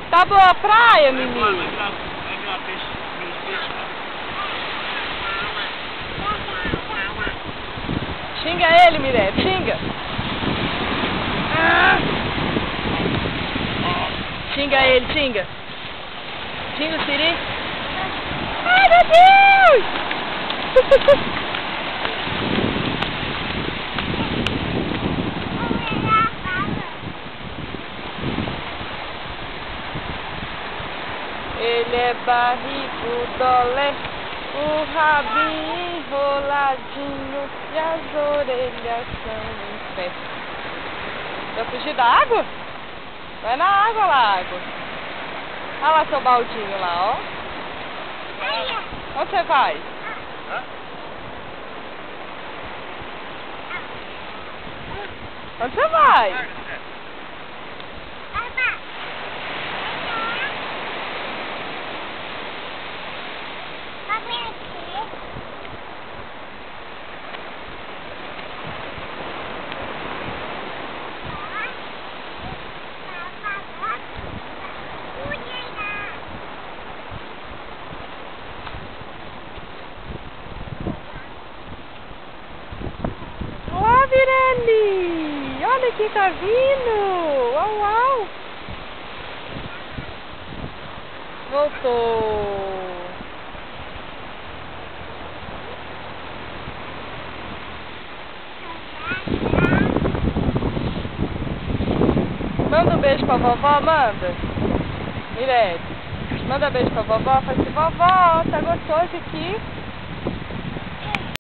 Tá boa a praia, Mimi? Vai virar peixe, Xinga ele, Miré, xinga. Xinga ele, xinga. Xinga o Siri. Ai, meu Deus! Ele é barrigudolé, o rabinho enroladinho e as orelhas são em pé. Vai fugir da água? Vai na água lá, água. Olha lá seu baldinho lá, ó. Onde você vai? Onde você vai? Olá, Vireli! Olha quem tá vindo! Uau, uau! Voltou! Manda um beijo pra vovó, manda! Mirelle, manda beijo pra vovó, fala assim, vovó, tá gostoso aqui?